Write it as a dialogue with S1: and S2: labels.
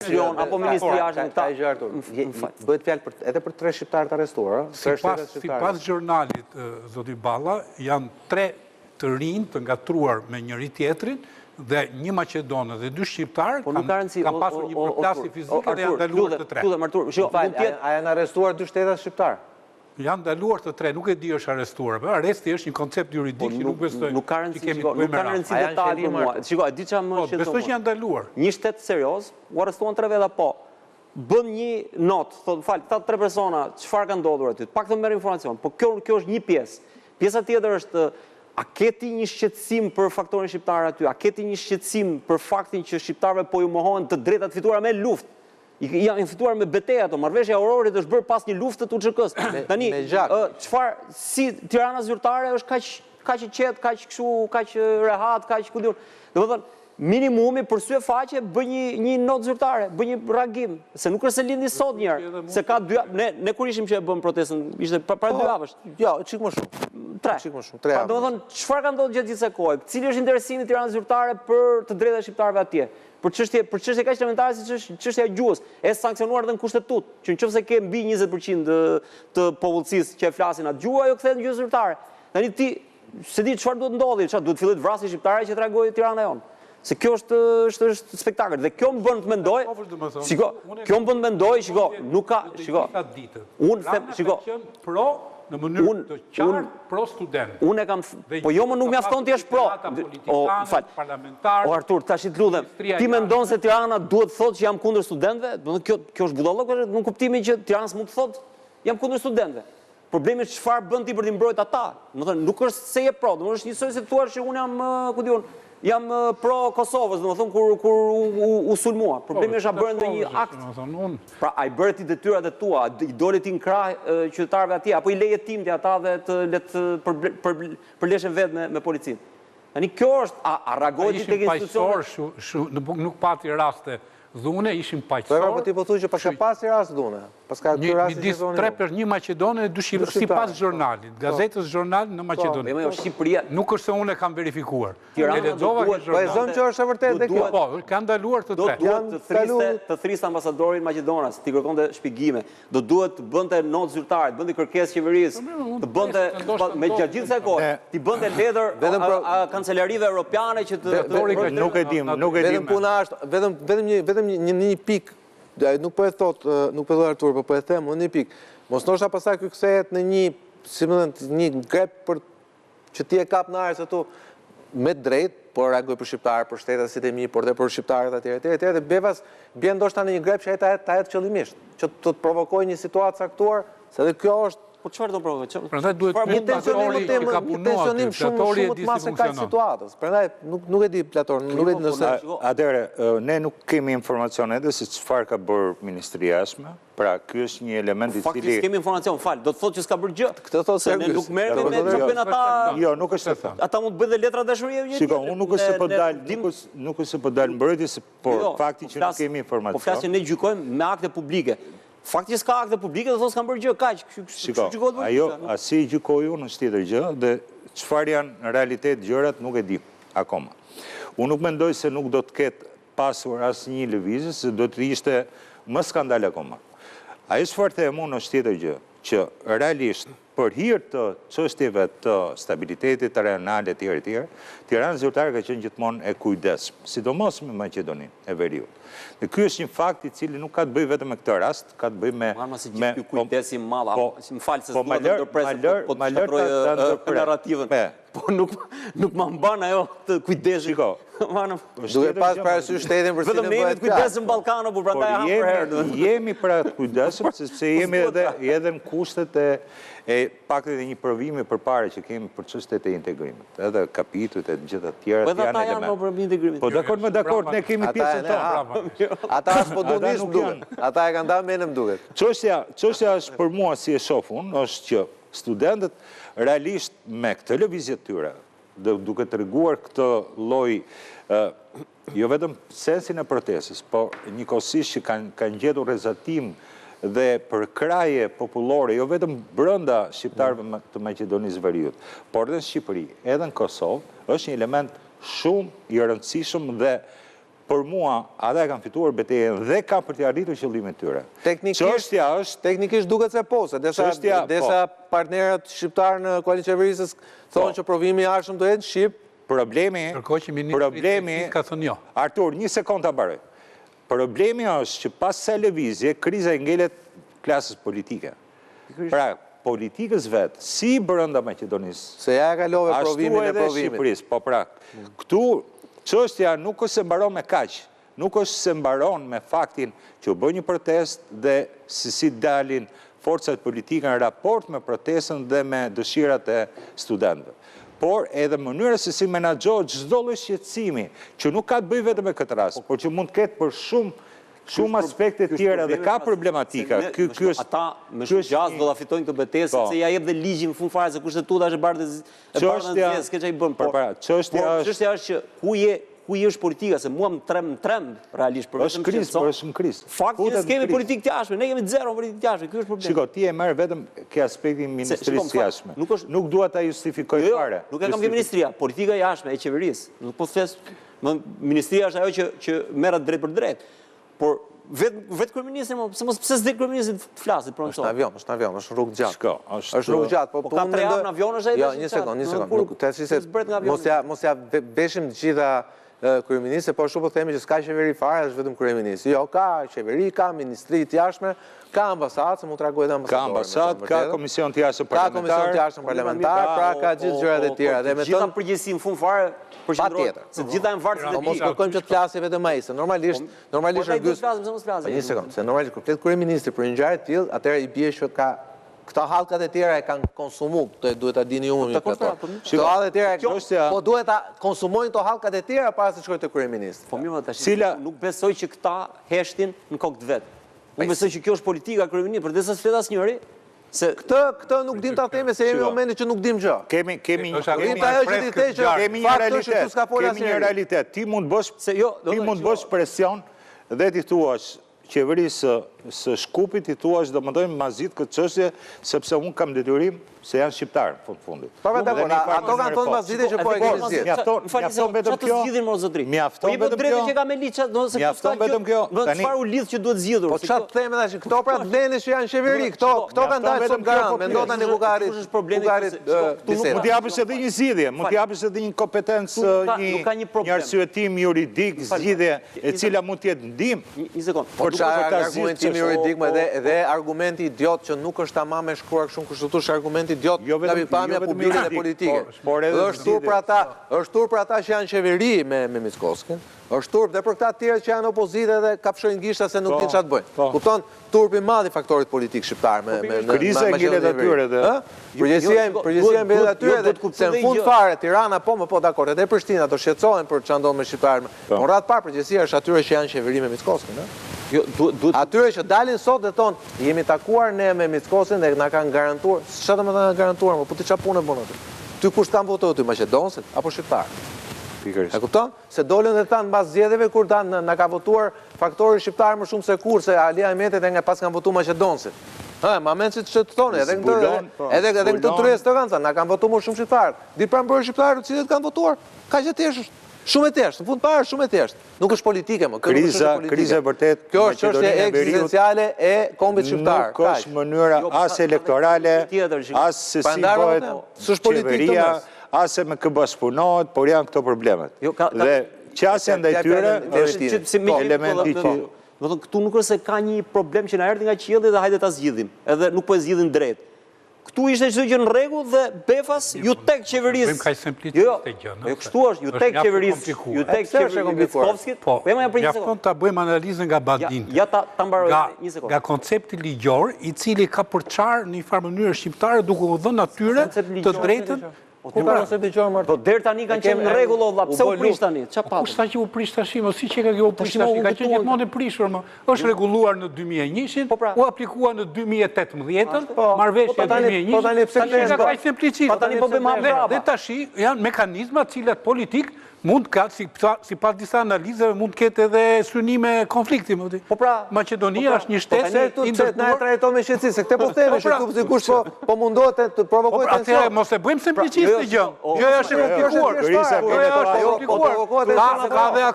S1: apo ministri jashtë
S2: bëhet fjalë edhe për 3 shqiptarë të arrestuar,
S3: Sipas jurnalit zoti Balla, janë 3 të rinj të ngatruar me njëri tjetrin dhe 1 maqedone dhe 2 shqiptarë kanë pasur një përplasje fizike dhe janë ndaluar të 3.
S2: A janë arrestuar 2 shtetas shqiptar?
S3: Janë ndaluar të 3, nuk e di është arrestuar. Arresti është një koncept juridik që nuk besoj që kemi të bëjmë me
S1: rëndësi detaj për mua. Shiko, e di çfarë më shqetëson.
S3: Besoj që janë ndaluar.
S1: Një shtet serioz, u arrestuan 3 veta po. Bën një not, thotë, fal, këta 3 persona, çfarë ka ndodhur aty? Pak të merr informacion, po kjo është një pjesë. Pjesa tjetër është a keti një shqetësim për faktorin shqiptar aty? A keti një shqetësim për faktin që shqiptarëve po ju mohohen të drejtat fituara me luftë? Janë fituar me betejë ato, marrëveshja e Aurorit është bërë pas një lufte të UÇK-s. Tani, çfarë si Tirana zyrtare është kaq e qetë, kaq kështu, kaq rehat, kaq ku diun. Domethënë, minimumi për sy e faqe bën një notë zyrtare, bën një reagim, se nuk është se lindi sot një herë, se ka 2 ne kur ishim që e bëm protestën, ishte para 2 javësh.
S2: Jo, çik më shumë.
S1: 3.
S2: Çik më shumë, 3 javë.
S1: Domethënë, çfarë ka ndodhur gjatë gjithë kësaj kohe? Cili është interesimi i Tiranës zyrtare për të drejtat shqiptarëve atje? Për çështje kaq elementare si çështja e gjuhës, e sankcionuar edhe në kushtetut, që nëse ke mbi 20% të popullsisë që e flasin atë gjuhë, ajo kthehet në gjuhë zyrtare. Tani ti se di çfarë duhet ndodhi, çfarë duhet filloj të vrasë shqiptarë që trajgojë Tirana jon. Se kjo është spektakël dhe kjo më bën të mendoj, shiko, kjo më bën të mendoj, shiko, nuk ka, shiko. Unë them, shiko,
S3: pro në mënyrë të qartë pro student.
S1: Unë e kam, po jo më nuk mjafton ti është pro. O Artur, tash i të lutem. Ti mendon se Tirana duhet të thotë që jam kundër studentëve? Do të kjo është budallok në kuptimin që Tirana s'mund të thotë jam kundër studentëve. Problemi është çfarë bën ti për të mbrojtur ata. Domethënë nuk është se je pro, domethënë është njësoj se thua që unë jam, ku diun, jam pro Kosovës, domethënë kur u sulmua. Problemi është a bërë ndonjë akt. Pra ai bëre ti detyrat e tua, i dole ti në krah qytetarëve atje apo i leje timti ata dhe të let përleshen vetë me policinë. Tani kjo është a reagoi ti tek
S3: institucionet? Nuk pati raste dhune, ishim paqësor.
S2: Po ti po thuaj që paska pasi rast dhune. Paska ky rasti
S3: midis 3 për 1 maqedone dhe 2 shqiptar, sipas jurnalit, gazetës Jurnal në Maqedoni.
S1: Po Shqipëria.
S3: Nuk është se unë e kam verifikuar.
S1: Tirana duhet,
S2: po e zon që është e vërtetë kjo.
S3: Po, kanë ndaluar të 3.
S1: Duhet të thrisë ambasadorin Maqedonas, ti kërkonte shpjegime. Do duhet të bënte notë zyrtare, të bënte kërkesë qeverisë, të bënte me gjatë gjithë kësaj kohe, ti bënte letër kancelarive europiane që të
S2: nuk e dim. Vetëm puna është vetëm një pikë. Nuk po e thot Artur, po e them unë një pikë. Mos ndoshta pastaj ky kthehet në një grep për që ti e kap në arës ato me drejt, por reagoj për shqiptarë, për shtetet si të mi, por dhe për shqiptarët atje, dhe bevas bjen ndoshta në një grep që ta jetë qëllimisht, që të provokoj një situatë saktuar, se dhe kjo është.
S1: Po çfarë do provokoj?
S3: Prandaj duhet një
S2: tensionim shumë të madh se kaq situatës. Prandaj nuk e di Platon, nuk e di nëse.
S4: Atëherë, ne nuk kemi informacion edhe se çfarë ka bërë Ministria e Jashtme. Pra, ky është një element i cili
S1: faktikisht kemi informacion, fal, do të thotë që s'ka bërë gjë.
S2: Këtë thotë se
S1: ne nuk merremi me çfarë ata.
S4: Jo, nuk është se them.
S1: Ata mund të bëjnë dhe letra dashurie një.
S4: Shiko, unë nuk është se po dal mbrojtje, por fakti që nuk kemi informacion.
S1: Po flas që ne gjykojmë me akte publike. Fakti s'ka akte publike, do thotë s'kan bërë gjë kaq.
S4: Shiko, ajo asi gjykoi unë është tjetër gjë dhe çfarë janë në realitet gjërat nuk e di akoma. Unë nuk mendoj se nuk do të ketë pasur asnjë lëvizje, se do të ishte më skandal akoma. Ajo çfarë them unë është tjetër gjë, që realisht për hir të çështjeve të stabilitetit rajonal e tjerë, Tirana zyrtare ka qenë gjithmonë e kujdesshëm, sidomos me Maqedoninë e Veriut. Dhe ky është një fakt i cili nuk ka të bëjë vetëm me këtë rast, ka të bëjë me
S1: kujdesim madh, më fal se s'do të ndërpresë, po të shkatroj narrativën. Po nuk më mban ajo të kujdesim.
S4: Shiko,
S2: duhet pas parasysh shtetin për cilën
S1: bëhet. Vetëm ne kujdesëm Ballkano, por prandaj ham për herë.
S4: Jemi për atë kujdesëm sepse jemi edhe në kushtet e paktet e një provimi përpara që kemi për çështjet e integrimit. Edhe kapitujt e gjitha të tjera
S1: janë elementë. Po ata janë integrimit.
S4: Po dakord, ne kemi pjesën tonë.
S2: Ata as po duhet më duket. Ata e kanë dhënë menë më duket.
S4: Çështja është për mua si e shoh unë, është që studentët realisht me këtë lëvizje të tyre, duke treguar këtë lloj jo vetëm sensin e protestës, po njëkohësisht që kanë gjetur rrezatim dhe përkraje popullore, jo vetëm brenda shqiptarëve të Maqedonisë Veriut, por edhe në Shqipëri, edhe në Kosovë, është një element shumë i rëndësishëm dhe për mua, ata e kanë fituar betejën dhe kanë për të arritur qëllimet tyre.
S2: Teknikisht duket se po, se desa partnerët shqiptarë në koalicion qeverisës thonë që provimi i ardhshëm do jetë në Shqip.
S4: Problemi,
S3: ka thënë jo.
S4: Artur, një sekond ta mbaroj. Problemi është që pas kësaj lëvizje, kriza i ngelet klasës politike. Pra, politikës vetë, si brenda Maqedonisë,
S2: se ja e kalove provimin e provimit.
S4: Shqipërisë, po pra, këtu çështja nuk është se mbaron me kaq, nuk është se mbaron me faktin që u bë një protestë dhe si dalin forcat politike në raport me protestën dhe me dëshirat e studentëve. Por edhe mënyra se si menaxhohet çdo lloj shqetësimi, që nuk ka të bëjë vetëm me këtë rast, por që mund të ketë për shumë aspekte tjera dhe ka problematika.
S1: Ata me shumë gjaz do ta fitojnë këtë betejë sepse ja jep dhe ligji në fund fare se kushtetuta është e bardhë s'ke çaj bën. Çështja është që ku është politika, se mua më tremb realisht për vetëm
S4: krizë.
S1: Fakti që s'kemi politikë të jashtme, ne kemi zero politikë të jashtme, ky është problemi.
S4: Shiko, ti e merr vetëm ke aspektin ministrisë të jashtme. Nuk dua ta justifikoj fare.
S1: Nuk e kam ke ministria, politika e jashtme e qeverisë. Nuk po flas, ministria është ajo që merret drejt për drejt. Por vetë kryeministri, pse s'de kryeministri të flasit për
S2: Është në avion, është rrugë gjatë. Është rrugë gjatë, po
S1: ka 3 javë në avion është ai.
S2: Jo, një sekond. Mos ja beshim të gjitha kryeministri, por shumë po themi që s'ka qeveri fare, është vetëm kryeministri. Jo, ka qeveri, ka ministri të jashtme, ka ambasadë, se mund të reagoj dhe ambasadorë.
S4: Ka ambasadë, ka komision të jashtëm parlamentar.
S2: Ka komision të jashtëm parlamentar, pra ka gjithë gjërat e tjera. Dhe me
S1: gjitha përgjegjësi në fund fare përqendrohet, se gjitha janë varësit e tij.
S2: Mos kërkojmë që të flasë vetëm ai, se normalisht një sekond, se normalisht kur flet kryeministri për një ngjarje të tillë, atëherë i bie që ka këta hallkat e tjera e kanë konsumuar, duhet ta dini ju më mirë këto. Këto hallkat e tjera, po duhet ta konsumojnë këto hallkat e tjera para se të shkojnë te kryeministri.
S1: Po mirë, tash. Nuk besoj që këta heshtin në kokë të vet. Unë besoj që kjo është politika e kryeministrit, për desas flet asnjëri. Se
S2: këtë nuk dim ta themi se jemi në momentin që nuk dim gjë.
S4: Kemi një realitet. Ti mund të bësh presion dhe ti thuash qeverisë së Shkupit i thuash do mëndojmë mazit këtë çështje sepse unë kam detyrim se janë shqiptarë në fundit.
S2: Ato kanë thonë mazite që po e keni zgjedhur.
S4: Mjafton vetëm kjo. Mjafton vetëm kjo.
S1: Çfarë u lidh që duhet zgjidhur?
S2: Po çfarë themi tash? Këto pra vlenë që janë qeveri, këto kanë dalë sot garant. Mendon tani ku ka arrit.
S4: Mund t'i japësh edhe një zgjidhje, mund t'i japësh edhe një kompetencë, një arsyetim juridik, zgjidhje e cila mund të jetë ndihmë.
S1: Një sekond.
S2: Po çfarë argumentimi juridik më dhe argumenti idiot që nuk është tamam e shkruar kështu kushtetush argumenti idiot nga pikpamja publike dhe politike. Është tur për ata që janë qeveri me Mickoskën, është turp dhe për këta tjerë që janë opozitë dhe kapshojnë gishta se nuk din çfarë të bëjnë. Kupton? Turpi i madh i faktorit politik shqiptar me
S4: kriza e ngelet atyre dhe
S2: përgjegjësia mbetet atyre dhe se në fund fare Tirana po dakord, edhe Prishtina do shqetësohen për çfarë ndodh me shqiptarët. Por rreth parë përgjegjësia është atyre që janë qeveri me Mickoskën, atyre që dalin sot dhe thonë jemi takuar ne me Mickoskën dhe na kanë garantuar, çfarë do të thonë garantuar, po ti çfarë punë bën aty? Ty kush kanë votuar ty, maqedonësit apo shqiptarët? E kupton? Se dolën dhe thanë mbas zgjedhjeve kur na ka votuar faktori shqiptar më shumë se kur se Ali Ahmetet e nga pas kanë votuar maqedonësit. Ma menë që të thonë, edhe këtë tryes të kanë thënë, na kanë votuar më shumë shqiptarët. Di pranverë shqiptarët cilët kanë votuar, ka që thjesht shumë e thjeshtë, në fund parë shumë e thjeshtë. Nuk është politike më.
S4: Kriza e vërtet.
S2: Kjo është çështje ekzistenciale e kombit shqiptar.
S4: Nuk është mënyra as elektorale, as se si bëhet qeveria, as se me kë bashkëpunohet, por janë këto problemet. Dhe qasja ndaj tyre është elementi që
S1: këtu nuk është se ka një problem që na erdhi nga qielli dhe hajde ta zgjidhim, edhe nuk po e zgjidhin drejt. Këtu ishte çdo gjë në rregull dhe befas ju tek qeverisë.
S3: Bëjmë kaq simplicisht gjë,
S1: jo, kështu është, ju tek qeverisë, ju tek qeverisë Mickoskit.
S3: Po, mjafton ta bëjmë analizën nga Badinti.
S1: Ja ta mbaroj një sekondë.
S3: Nga koncepti ligjor, i cili ka përçar në një farë mënyrë shqiptare duke u dhënë atyre të drejtën.
S1: Po deri tani kanë qenë në rregull valla, pse u prish tani? Ç'a pa?
S3: Kush tha që u prish tash, mos si që ka kjo u prish tash, ka qenë gjithmonë e prishur më. Është rregulluar në 2001-shin, u aplikua në 2018-ën, marrëveshja 2001.
S2: Po tani pse
S3: ka kaq simplicit?
S1: Po tani po bëjmë hapra.
S3: Dhe tash janë mekanizma të cilat politik mund ka, sipas disa analizave, mund ketë edhe synime konflikti.
S1: Po pra,
S3: Maqedonia është një shtet
S2: se na e trajton me qetësi, se këtë po themi, që këtu sigurisht po mundohet të provokojë tension.
S3: Atëherë mos e bëjmë simplicist gjë. Gjëja është e komplikuar. Ka dhe